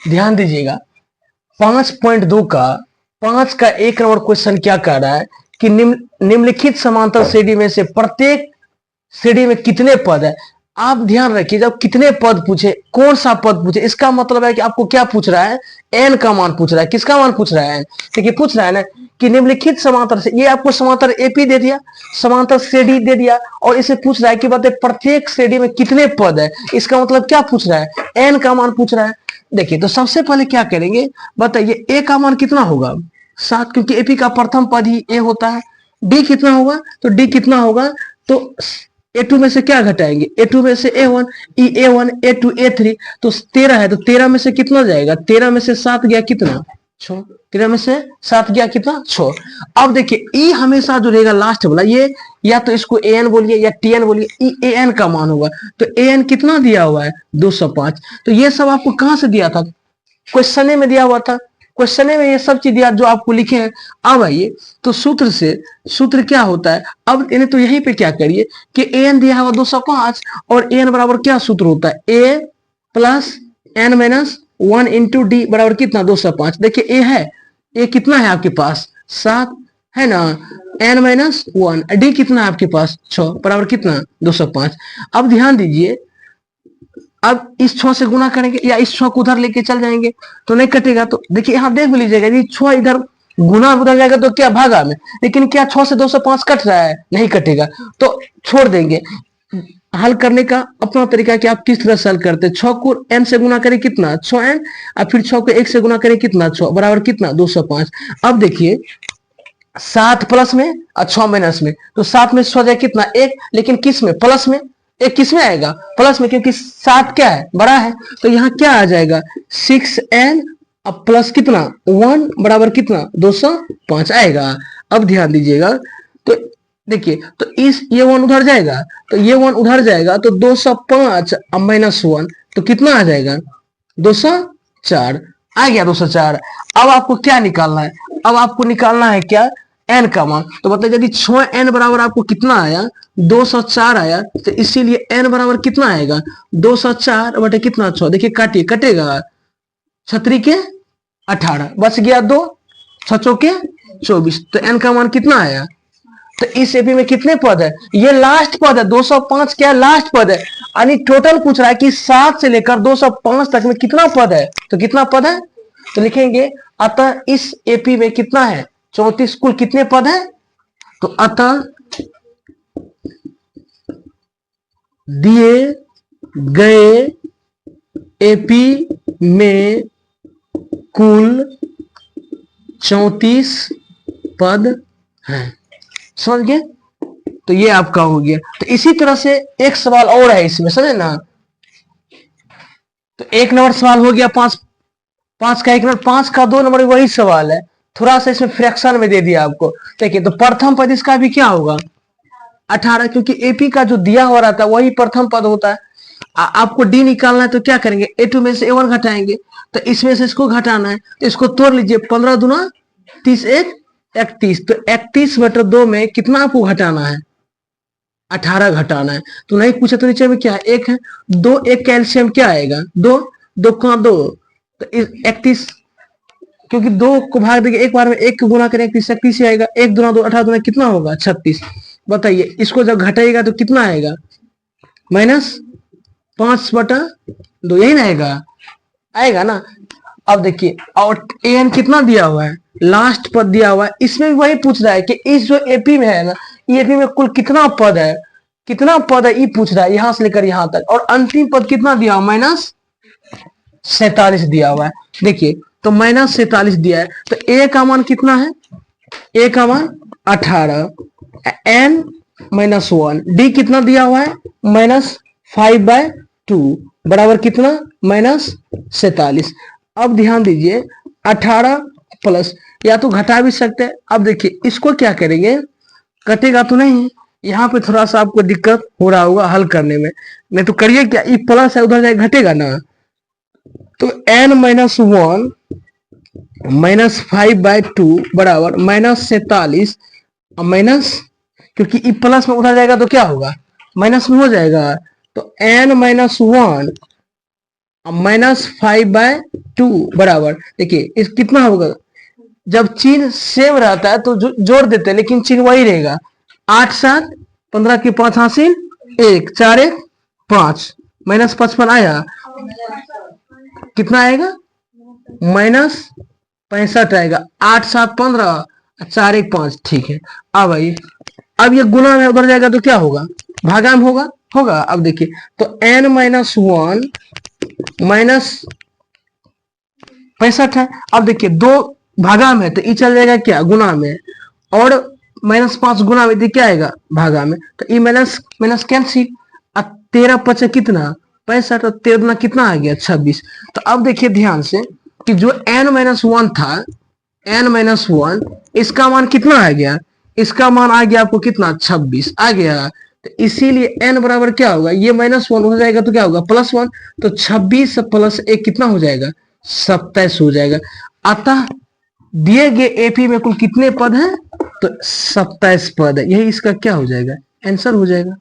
ध्यान दीजिएगा 5.2 का 5 का 1 नंबर क्वेश्चन क्या कह रहा है कि निम्नलिखित समांतर श्रेणी में से प्रत्येक श्रेणी में कितने पद है। आप ध्यान रखिए, जब कितने पद पूछे, कौन सा पद पूछे, इसका मतलब है कि आपको क्या पूछ रहा है, एन का मान पूछ रहा है। किसका मान पूछ रहा है? देखिए पूछ रहा है ना कि निम्नलिखित समांतर से, ये आपको समांतर एपी दे दिया, समांतर श्रेणी दे दिया, और इसे पूछ रहा है कि बताइए प्रत्येक श्रेणी में कितने पद है। इसका मतलब क्या पूछ रहा है? एन का मान पूछ रहा है। देखिए तो सबसे पहले क्या करेंगे, बताइए ए का मान कितना होगा? 7, क्योंकि एपी का प्रथम पद ही ए होता है। डी कितना होगा? तो डी कितना होगा? तो ए2 में से क्या घटाएंगे? ए2 में से ए1, ए1 ए2 ए3, तो 13 है, तो 13 में से कितना जाएगा? 13 में से 7 गया कितना? 6। 13 में से 7 गया कितना? 6। अब देखिए ई हमेशा जो रहेगा लास्ट वाला, ये या तो इसको एन बोलिए या टीएन बोलिए, ई एन का मान होगा। तो एन कितना दिया हुआ है? 205। तो ये सब आपको कहां से दिया था? क्वेश्चन में दिया हुआ था। क्वेश्चन में ये सब चीज दिया जो आपको लिखे हैं। अब आइए तो सूत्र से, सूत्र क्या होता है? अब इन्हें तो यहीं पे क्या करिए कि एन दिया हुआ 205, और एन बराबर क्या सूत्र होता है? A plus N minus 1 into D बराबर कितना? 205। देखिए ए है, ए कितना है आपके पास? 7 है ना। एन माइनस 1, डी कितना है आपके पास? 6 बराबर कितना? 205। अब ध्यान दीजिए, अब इस 6 से गुना करेंगे या इस 6 को उधर लेके चल जाएंगे तो नहीं कटेगा। तो देखिए यहां देख लीजिएगा, यदि 6 इधर गुना उधर जाएगा तो क्या भागा में, लेकिन क्या 6 से 205 कट रहा है? नहीं कटेगा, तो छोड़ देंगे। हल करने का अपना तरीका कि आप किस तरह से हल करते हैं। 6 को n से गुना करें कितना? 6n, और फिर 6 को 1 से गुना करें कितना? 6 बराबर कितना? 205। अब देखिए 7 प्लस में और 6 माइनस में, तो 7 में 6 जाए कितना? 1, लेकिन किस में? प्लस में। एक किस में आएगा? प्लस में, क्योंकि 7 क्या है? बड़ा है। तो यहाँ क्या आ जाएगा? 6n अब प्लस कितना? 1 बराबर कितना? 205 आएगा। अब ध्यान दीजिएगा, तो देखिए तो इस ये 1 उधर जाएगा, तो ये 1 उधर जाएगा, तो 205 अब माइनस 1, तो कितना आ जाएगा? 204 आ गया। 204। अब आपको क्या निकालना है? अब आपको निकालना है क्या? एन का मान। तो मतलब यदि 6n बराबर आपको कितना आया? 204 आया, तो इसीलिए n बराबर कितना आएगा? 204 बटे कितना? 6। देखिए काटिए, कटेगा। छतरी के 18 बच गया 2, 6 के 24, तो n का मान कितना आया? तो इस एपी में कितने पद है? ये लास्ट पद है। 205 क्या लास्ट पद है, यानी टोटल पूछ रहा है कि 7 से लेकर 205 तक में कितना पद है। तो कितना पद है? तो लिखेंगे अतः इस एपी में कितना है? 34। कुल कितने पद है? तो अतः दिए गए एपी में कुल 34 पद हैं। समझ गए? तो ये आपका हो गया। तो इसी तरह से एक सवाल और है इसमें, समझे ना। तो 1 नंबर सवाल हो गया, 5 का 1 नंबर, 5 का 2 नंबर वही सवाल है, थोड़ा सा इसमें फ्रैक्शन में दे दिया आपको। देखिए तो प्रथम पद इसका भी क्या होगा? 18, क्योंकि एपी का जो दिया हुआ रहता है वही प्रथम पद होता है। आपको डी निकालना है, तो क्या करेंगे? ए2 में से ए1 घटाएंगे, तो इसमें से इसको घटाना है, तो इसको तोड़ लीजिए। 15 दूना 30, 1 31, तो 31 बटे 2 में कितना आपको घटाना है? 18 घटाना है। तो नहीं पूछा तो नीचे में क्या है? 1 है। 2 1 कैल्शियम क्या आएगा? 2 2 कहाँ 2, तो 31, क्योंकि 2 को भाग देंगे एक बार में, 1 को गुना करें 31 ही आएगा। 1 दूना 2, 18 दूना कितना होगा? 36। बताइए इसको जब घटाइएगा तो कितना आएगा? -5/2, यही ना आएगा? आएगा ना। अब देखिए, और एन कितना दिया हुआ है? लास्ट पद दिया हुआ है। इसमें भी वही पूछ रहा है कि इस जो एपी में है ना, एपी में कुल कितना पद है? कितना पद है ये पूछ रहा है, यहां से लेकर यहां तक। और अंतिम पद कितना दिया हुआ? -47 दिया हुआ है। देखिए तो -47 दिया है, तो ए का मान कितना है? ए का मान 18, n -1, डी कितना दिया हुआ है? -5/2 बराबर कितना? -47। अब ध्यान दीजिए 18 प्लस, या तो घटा भी सकते हैं। अब देखिए इसको क्या करेंगे, कटेगा तो नहीं, यहाँ पे थोड़ा सा आपको दिक्कत हो रहा होगा हल करने में। नहीं तो करिए क्या, ये प्लस है उधर जाए घटेगा ना। तो n -1 -5/2 बराबर -47 माइनस, क्योंकि ई प्लस में उधर जाएगा तो क्या होगा? माइनस में हो जाएगा। तो n -1 -5/2 बराबर, देखिए इस कितना होगा, जब चिन्ह सेम रहता है तो जोड़ देते हैं, लेकिन चिन्ह वही रहेगा। 8 7 15 की 5 हासिल 1 4 1 5 -55 आया, कितना आएगा -65 आएगा। 8 7 15 4 1 5, ठीक है। अब आइए, अब ये गुना में उधर जाएगा तो क्या होगा, भागा में होगा होगा। अब देखिए तो n-1 -65 है। अब देखिए दो भागा में है तो ये चल जाएगा क्या, गुना में, और -5 गुना में क्या आएगा, भागा में, तो ये माइनस माइनस कैंसिल। अब 13 5 कितना 65, और 13 गुना कितना आ गया 26। तो अब देखिए ध्यान से कि जो n-1 था, n-1 इसका मान कितना आ गया, इसका मान आ गया आपको कितना 26 आ गया। तो इसीलिए n बराबर क्या होगा, ये -1 हो जाएगा तो क्या होगा +1, तो 26 + 1 कितना हो जाएगा 27 हो जाएगा। अतः दिए गए एपी में कुल कितने पद हैं, तो 27 पद है, यही इसका क्या हो जाएगा आंसर हो जाएगा।